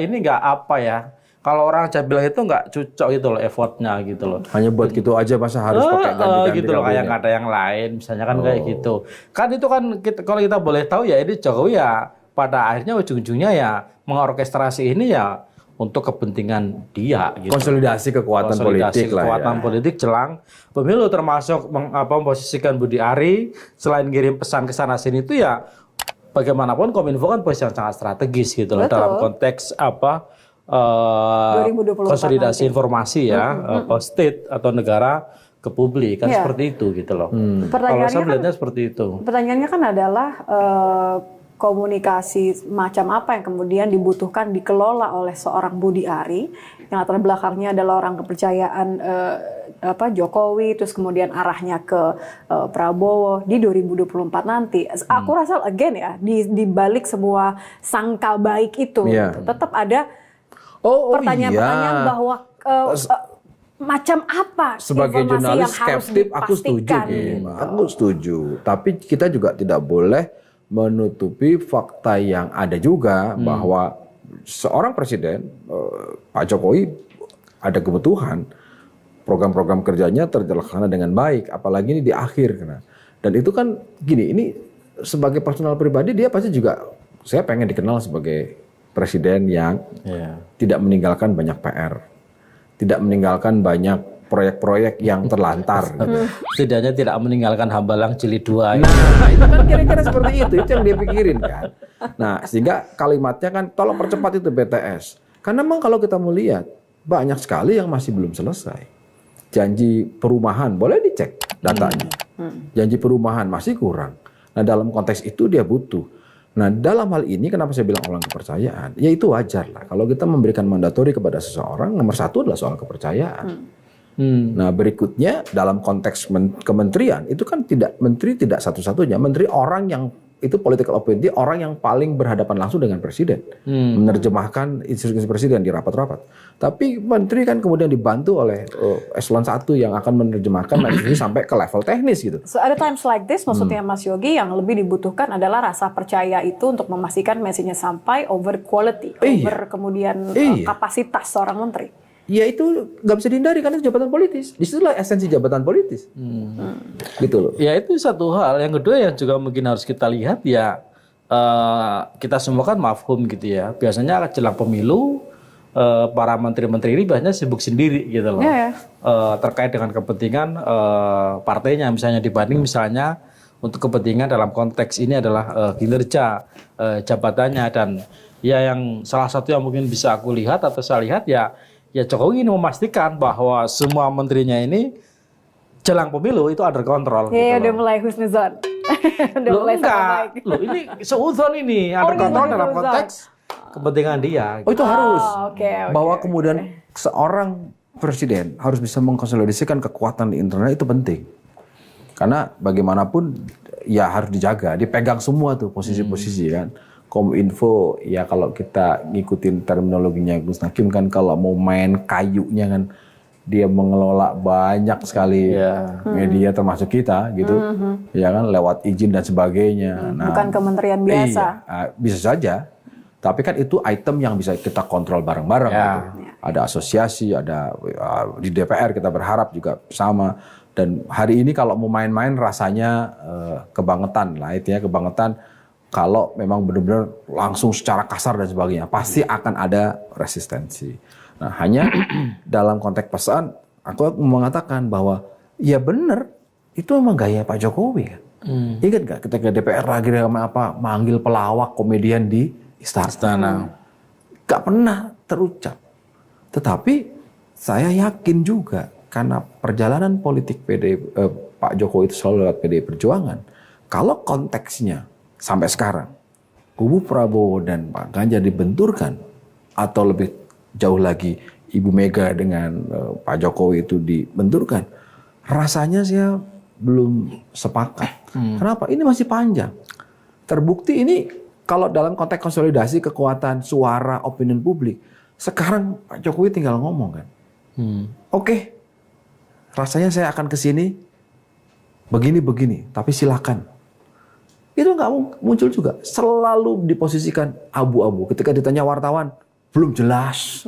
ini nggak apa ya, kalau orang aja bilang itu nggak cocok gitu loh effortnya gitu loh. Hanya buat gitu aja masa harus pakai ganti-ganti gitu loh, kayak nggak ada yang lain, misalnya kan kayak gitu. Kan itu kan kalau kita boleh tahu ya ini Jokowi ya pada akhirnya ujung-ujungnya ya mengorkestrasi ini ya untuk kepentingan dia gitu. Konsolidasi kekuatan politik jelang pemilu, termasuk memposisikan Budi Ari selain kirim pesan ke sana sini itu ya bagaimanapun Kominfo kan posisi yang sangat strategis gitu loh dalam konteks 2024 konsolidasi nanti. informasi ya state atau negara ke publik kan seperti itu gitu loh. Kalau saya melihatnya seperti itu. Pertanyaannya kan adalah komunikasi macam apa yang kemudian dibutuhkan dikelola oleh seorang Budi Ari yang latar belakangnya adalah orang kepercayaan Jokowi, terus kemudian arahnya ke Prabowo di 2024 nanti. Aku rasa again ya di balik semua sangka baik itu tetap ada pertanyaan-pertanyaan bahwa macam apa sebagai jurnalis skeptis aku setuju. Tapi kita juga tidak boleh menutupi fakta yang ada juga bahwa seorang presiden Pak Jokowi ada kebutuhan program-program kerjanya terlaksana dengan baik, apalagi ini di akhir dan itu kan gini, ini sebagai personal pribadi dia pasti juga saya pengen dikenal sebagai presiden yang tidak meninggalkan banyak PR, tidak meninggalkan banyak proyek-proyek yang terlantar. Setidaknya tidak meninggalkan Hambalang Jilid 2. Nah, itu kan kira-kira seperti itu yang dia pikirin kan. Nah, sehingga kalimatnya kan tolong percepat itu BTS. Karena memang kalau kita melihat banyak sekali yang masih belum selesai. Janji perumahan, boleh dicek datanya. Janji perumahan masih kurang. Nah, dalam konteks itu dia butuh. Nah, dalam hal ini kenapa saya bilang orang kepercayaan? Ya itu wajar lah. Kalau kita memberikan mandatori kepada seseorang, nomor satu adalah soal kepercayaan. Nah berikutnya dalam konteks kementerian itu kan menteri tidak satu-satunya, menteri orang yang itu political appointee, orang yang paling berhadapan langsung dengan presiden, menerjemahkan instruksi presiden di rapat-rapat. Tapi menteri kan kemudian dibantu oleh eselon 1 yang akan menerjemahkan instruksi sampai ke level teknis gitu. So at times like this, maksudnya Mas Yogi, yang lebih dibutuhkan adalah rasa percaya itu untuk memastikan message-nya sampai over quality, over kemudian kapasitas seorang menteri. Ya itu nggak bisa dihindari karena itu jabatan politis. Disitulah esensi jabatan politis. Gitu loh. Ya itu satu hal. Yang kedua yang juga mungkin harus kita lihat ya, kita semua kan mafhum gitu ya. Biasanya jelang pemilu para menteri-menteri ini biasanya sibuk sendiri gitu loh. Terkait dengan kepentingan partainya, misalnya dibanding misalnya untuk kepentingan dalam konteks ini adalah kinerja jabatannya. Dan ya yang salah satu yang mungkin bisa aku lihat atau saya lihat ya Jokowi ini memastikan bahwa semua menterinya ini jelang pemilu itu under control. Iya, udah mulai husnuzon. Loh enggak, loh ini seuzon ini under control dalam konteks kepentingan dia. Oh itu harus. Bahwa Oke. kemudian seorang presiden harus bisa mengkonsolidasikan kekuatan di internal itu penting. Karena bagaimanapun ya harus dijaga, dipegang semua tuh posisi-posisi kan. Kominfo ya kalau kita ngikutin terminologinya Gus Nakim kan kalau mau main kayunya kan dia mengelola banyak sekali media termasuk kita gitu ya kan lewat izin dan sebagainya. Nah, bukan kementerian biasa. Bisa saja. Tapi kan itu item yang bisa kita kontrol bareng-bareng gitu. Ada asosiasi, ada di DPR kita berharap juga sama. Dan hari ini kalau mau main-main rasanya kebangetan lah itu ya, kebangetan. Kalau memang benar-benar langsung secara kasar dan sebagainya, pasti akan ada resistensi. Nah, hanya dalam konteks pesan, aku mengatakan bahwa ya benar, itu memang gaya Pak Jokowi kan. Ingat nggak ketika DPR lagi manggil pelawak komedian di istana, nggak pernah terucap. Tetapi saya yakin juga karena perjalanan politik Pak Jokowi itu selalu lewat PDI Perjuangan. Kalau konteksnya sampai sekarang, kubu Prabowo dan Pak Ganjar dibenturkan, atau lebih jauh lagi Ibu Mega dengan Pak Jokowi itu dibenturkan, rasanya saya belum sepakat. Kenapa? Ini masih panjang. Terbukti ini kalau dalam konteks konsolidasi kekuatan suara opinion publik, sekarang Pak Jokowi tinggal ngomong kan, oke, rasanya saya akan ke sini begini, tapi silakan. Itu nggak muncul juga, selalu diposisikan abu-abu. Ketika ditanya wartawan, belum jelas.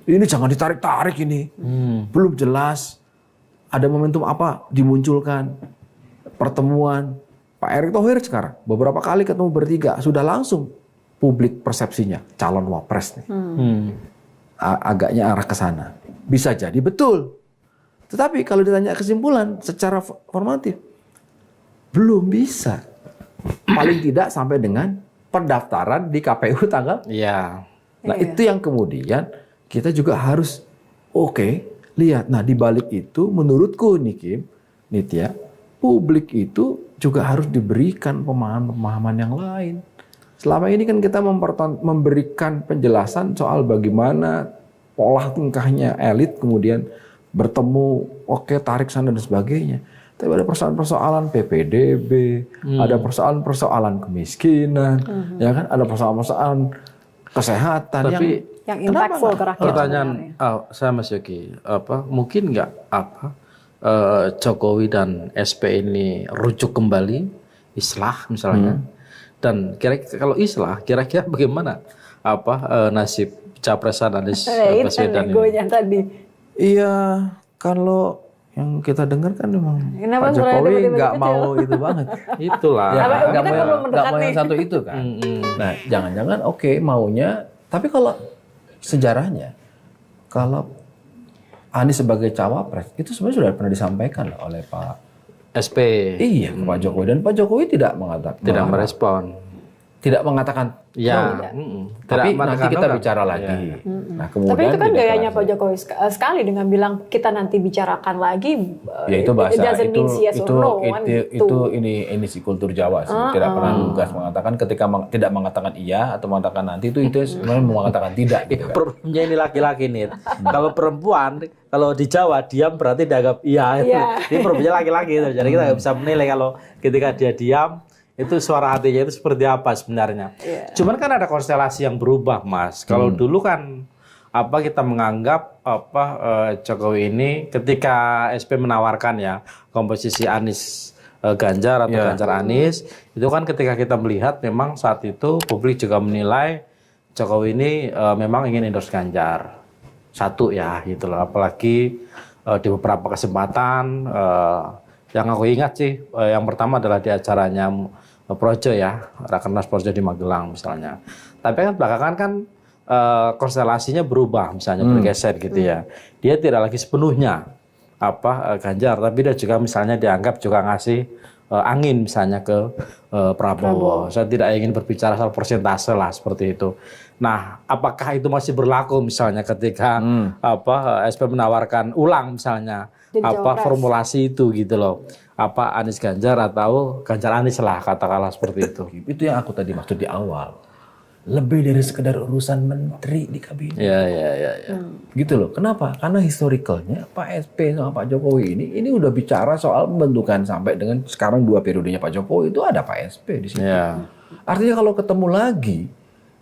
Ini jangan ditarik-tarik ini, belum jelas. Ada momentum apa dimunculkan? Pertemuan Pak Erick Thohir sekarang beberapa kali ketemu bertiga, sudah langsung publik persepsinya calon wapres nih. Agaknya arah ke sana. Bisa jadi betul. Tetapi kalau ditanya kesimpulan secara formatif, belum bisa. Paling tidak sampai dengan pendaftaran di KPU tanggal. Nah itu yang kemudian kita juga harus lihat. Nah di balik itu menurutku nih Kim, Nitya, publik itu juga harus diberikan pemahaman-pemahaman yang lain. Selama ini kan kita memberikan penjelasan soal bagaimana pola tingkahnya elit kemudian bertemu, tarik sana dan sebagainya. Tapi ada persoalan-persoalan PPDB, ada persoalan-persoalan kemiskinan, ya kan? Ada persoalan-persoalan kesehatan yang impactful ke rakyat. Pertanyaan saya Mas Yogi, mungkin nggak Jokowi dan SP ini rujuk kembali islah misalnya, dan kira-kira kalau islah kira-kira bagaimana nasib capresan Anies Baswedan ini? Tadi. Iya, kalau yang kita dengar kan memang Pak Jokowi nggak mau itu banget. Itulah. Ya, nggak mau yang satu itu kan. Nah, jangan-jangan maunya. Tapi kalau sejarahnya, kalau Anies sebagai cawapres itu sebenarnya sudah pernah disampaikan oleh Pak SP. Iya, ke Pak Jokowi, dan Pak Jokowi tidak merespon. Tidak mengatakan tapi nanti kita bicara lagi. Nah, kemudian tapi itu kan gayanya Pak Jokowi sekali dengan bilang kita nanti bicarakan lagi. Ya itu bahasa itu ini si kultur Jawa sih. Tidak pernah lugas mengatakan ketika tidak mengatakan iya atau mengatakan nanti itu sebenarnya mengatakan tidak. Gitu kan. Problemnya ini laki-laki nih. Kalau perempuan kalau di Jawa diam berarti dianggap iya. Ini problemnya laki-laki itu. Jadi kita nggak bisa menilai kalau ketika dia diam itu suara hatinya itu seperti apa sebenarnya. Cuman kan ada konstelasi yang berubah, Mas. Kalau dulu kan kita menganggap Jokowi ini ketika SP menawarkan ya komposisi Anies Ganjar atau Ganjar Anies, itu kan ketika kita melihat memang saat itu publik juga menilai Jokowi ini memang ingin endorse Ganjar. Satu ya gitu loh, apalagi di beberapa kesempatan yang aku ingat sih yang pertama adalah di acaranya Projo ya, Rakernas Projo di Magelang misalnya. Tapi kan belakangan kan konstelasinya berubah misalnya bergeser gitu ya. Dia tidak lagi sepenuhnya Ganjar, tapi dia juga misalnya dianggap juga ngasih angin misalnya ke Prabowo. Saya tidak ingin berbicara soal persentase lah seperti itu. Nah, apakah itu masih berlaku misalnya ketika SP menawarkan ulang misalnya formulasi itu gitu loh. Anies Ganjar atau Ganjar Anies lah katakanlah seperti itu. Itu yang aku tadi maksud di awal. Lebih dari sekedar urusan menteri di kabinet. Iya. Gitu loh. Kenapa? Karena historicalnya Pak SP sama Pak Jokowi ini udah bicara soal pembentukan sampai dengan sekarang 2 periodenya Pak Jokowi itu ada Pak SP di situ. Yeah. Artinya kalau ketemu lagi,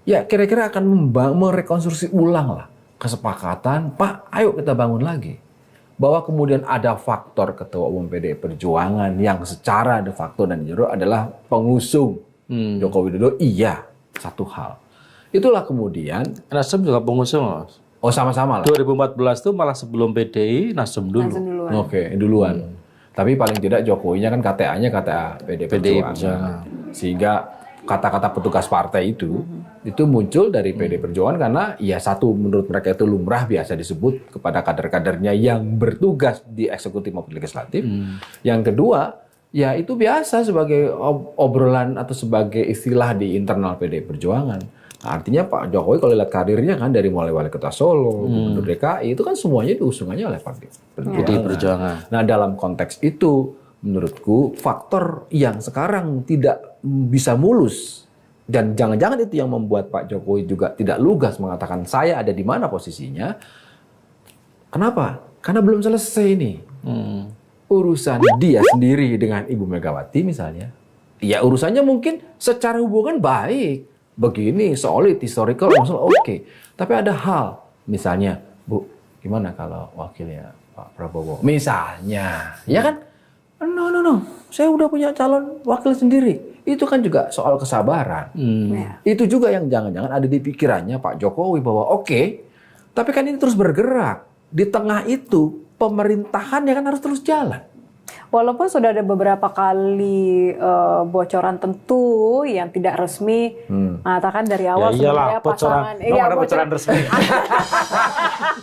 ya kira-kira akan merekonstruksi ulang lah kesepakatan. Pak, ayo kita bangun lagi. Bahwa kemudian ada faktor Ketua Umum PDI Perjuangan yang secara de facto dan jero adalah pengusung Joko Widodo, iya. Satu hal. Itulah kemudian Nasdem juga pengusung, Mas. Oh sama-sama lah. 2014 itu malah sebelum PDI Nasdem dulu. Oke, duluan. Tapi paling tidak Jokowinya kan KTA-nya KTA PDI Perjuangan. Sehingga kata-kata petugas partai itu muncul dari PDI Perjuangan karena ya satu menurut mereka itu lumrah biasa disebut kepada kader-kadernya yang bertugas di eksekutif maupun legislatif. Yang kedua, ya itu biasa sebagai obrolan atau sebagai istilah di internal PDI Perjuangan. Nah, artinya Pak Jokowi kalau lihat karirnya kan dari mulai wali kota Solo, gubernur DKI itu kan semuanya diusungannya oleh PDI Perjuangan. Nah dalam konteks itu menurutku faktor yang sekarang tidak bisa mulus dan jangan-jangan itu yang membuat Pak Jokowi juga tidak lugas mengatakan saya ada di mana posisinya. Kenapa? Karena belum selesai nih. Urusan dia sendiri dengan Ibu Megawati misalnya, ya urusannya mungkin secara hubungan baik, begini, solid, historical, maksudnya oke. Tapi ada hal, misalnya, Bu, gimana kalau wakilnya Pak Prabowo? Misalnya, ya kan? No, saya udah punya calon wakil sendiri. Itu kan juga soal kesabaran. Itu juga yang jangan-jangan ada di pikirannya Pak Jokowi bahwa oke, tapi kan ini terus bergerak. Di tengah itu, pemerintahan ya kan harus terus jalan. Walaupun sudah ada beberapa kali bocoran tentu yang tidak resmi mengatakan dari awal sebenarnya pasangan. Ada bocoran resmi.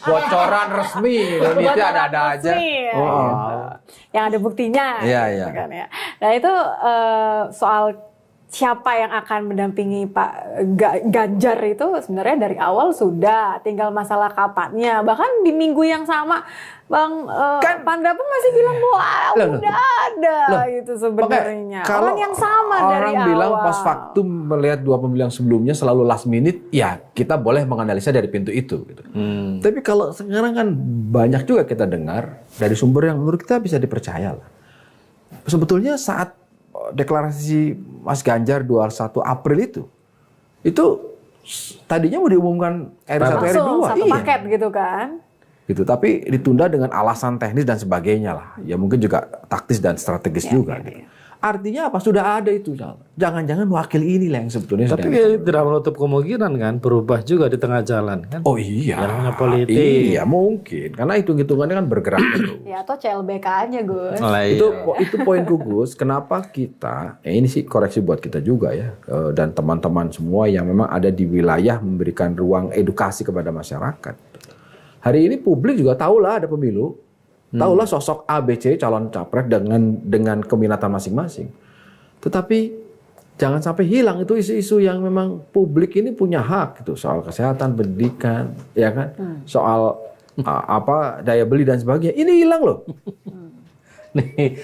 Bocoran resmi, itu ada-ada aja. Ya, yang ada buktinya. Iya. Kan, ya. Nah itu soal siapa yang akan mendampingi Pak Ganjar itu sebenarnya dari awal sudah, tinggal masalah kapannya. Bahkan di minggu yang sama Bang Panda pun masih bilang bahwa udah ada gitu sebenarnya. Kalau orang yang sama dari awal. Orang bilang pas faktum melihat 2 pemilihan sebelumnya selalu last minute, ya kita boleh menganalisa dari pintu itu. Gitu. Tapi kalau sekarang kan banyak juga kita dengar dari sumber yang menurut kita bisa dipercaya lah. Sebetulnya saat deklarasi Mas Ganjar 21 April itu tadinya mau diumumkan RI 1 RI 2 satu paket gitu kan. Gitu, tapi ditunda dengan alasan teknis dan sebagainya lah. Ya mungkin juga taktis dan strategis juga gitu. Artinya apa? Sudah ada itu. Jangan-jangan wakil inilah yang sebetulnya. Tapi tidak menutup kemungkinan kan berubah juga di tengah jalan kan. Oh iya. Namanya politik. Iya mungkin. Karena hitung-hitungannya kan bergerak terus. Ya atau CLBK aja Gus. Itu poinku Gus. Kenapa kita, ini sih koreksi buat kita juga ya. Dan teman-teman semua yang memang ada di wilayah memberikan ruang edukasi kepada masyarakat. Hari ini publik juga tahulah ada pemilu. Tahulah sosok ABC calon capres dengan keminatan masing-masing. Tetapi jangan sampai hilang itu isu-isu yang memang publik ini punya hak gitu, soal kesehatan, pendidikan, ya kan? Soal daya beli dan sebagainya. Ini hilang loh. Nih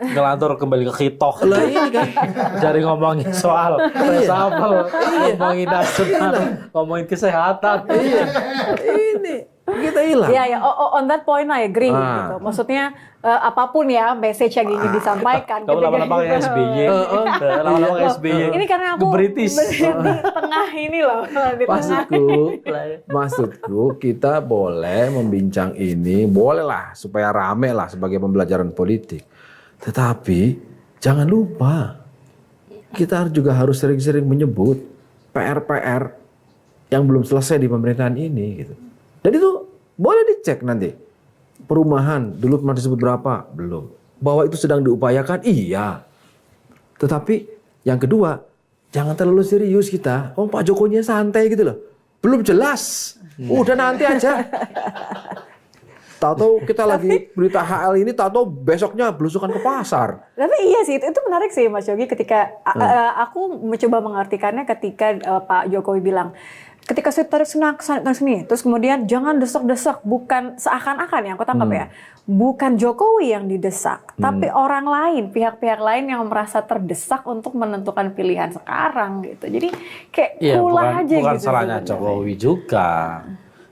ngelantur kembali ke khitoh lah ini kan dari ngomongin soal resapel, ngomongin nasional, ngomongin kesehatan. Ini kita hilang. Iya, on that point I agree gitu. Maksudnya apapun ya message yang ingin disampaikan. Kamu lama-lama kayak SBY. Lama-lama kayak SBY. Ini karena aku British. di tengah ini loh. Di tengah. Maksudku kita boleh membincang ini, bolehlah supaya rame lah sebagai pembelajaran politik. Tetapi jangan lupa kita juga harus sering-sering menyebut PR-PR yang belum selesai di pemerintahan ini gitu. Dan itu boleh dicek nanti. Perumahan dulu pernah disebut berapa? Belum. Bahwa itu sedang diupayakan? Iya. Tetapi yang kedua, jangan terlalu serius kita. Pak Jokowinya santai gitu loh. Belum jelas. Udah nanti aja. Tahu-tahu kita lagi berita HL ini, tahu-tahu besoknya belusukan ke pasar. Tapi iya sih, itu menarik sih Mas Yogi ketika aku mencoba mengartikannya ketika Pak Jokowi bilang, ketika saya tarik sini, terus kemudian jangan desak-desak, bukan seakan-akan yang aku tangkap ya, bukan Jokowi yang didesak, tapi orang lain, pihak-pihak lain yang merasa terdesak untuk menentukan pilihan sekarang gitu. Jadi kayak pula aja gitu. Bukan salahnya sebenarnya. Jokowi juga.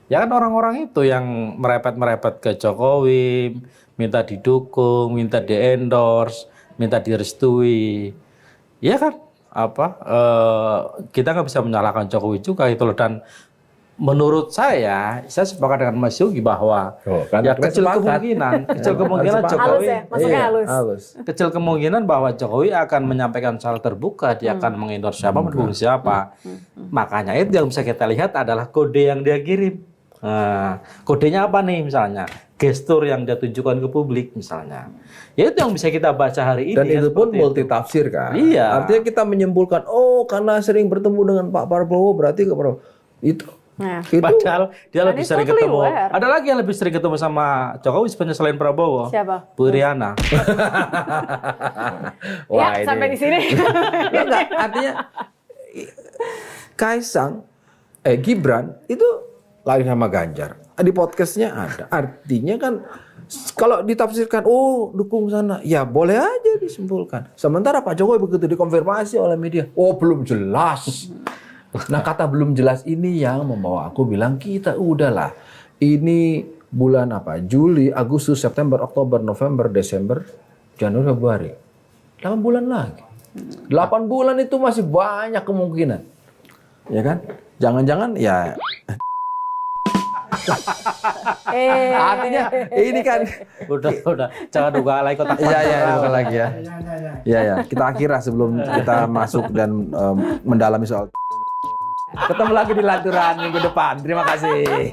Ya kan orang-orang itu yang merepet-merepet ke Jokowi, minta didukung, minta di-endorse, minta direstui. Ya kan? Kita nggak bisa menyalahkan Jokowi juga itu loh. Dan menurut saya sepakat dengan Mas Yogi bahwa ya kecil kemungkinan Jokowi halus ya, maksudnya halus. Kecil kemungkinan bahwa Jokowi akan menyampaikan secara terbuka dia akan mengendorse siapa, mendukung siapa. Makanya itu yang bisa kita lihat adalah kode yang dia kirim. Nah, kodenya apa nih misalnya? Gestur yang dia tunjukkan ke publik misalnya. Ya itu yang bisa kita baca hari ini. Dan itu pun multitafsir kan. Iya. Artinya kita menyimpulkan, karena sering bertemu dengan Pak Prabowo berarti ke Prabowo. Itu. Padahal dia lebih sering ketemu. Ada lagi yang lebih sering ketemu sama Jokowi sebenarnya selain Prabowo. Siapa? Bu Iriana. Wah, ya, sampai di sini. Enggak, artinya Kaisang, Gibran itu lari sama Ganjar. Di podcastnya ada. Artinya kan kalau ditafsirkan, dukung sana, ya boleh aja disimpulkan. Sementara Pak Jokowi begitu dikonfirmasi oleh media, belum jelas. Nah kata belum jelas ini yang membawa aku bilang kita udahlah. Ini bulan apa? Juli, Agustus, September, Oktober, November, Desember, Januari, Februari. 8 bulan lagi. 8 bulan itu masih banyak kemungkinan. Ya kan? Jangan-jangan ya... Artinya ini kan udah jangan duga lagi kotak. Iya duga lagi ya. Iya kita akhirnya sebelum kita masuk dan mendalami soal. Ketemu lagi di Lanturan minggu depan. Terima kasih.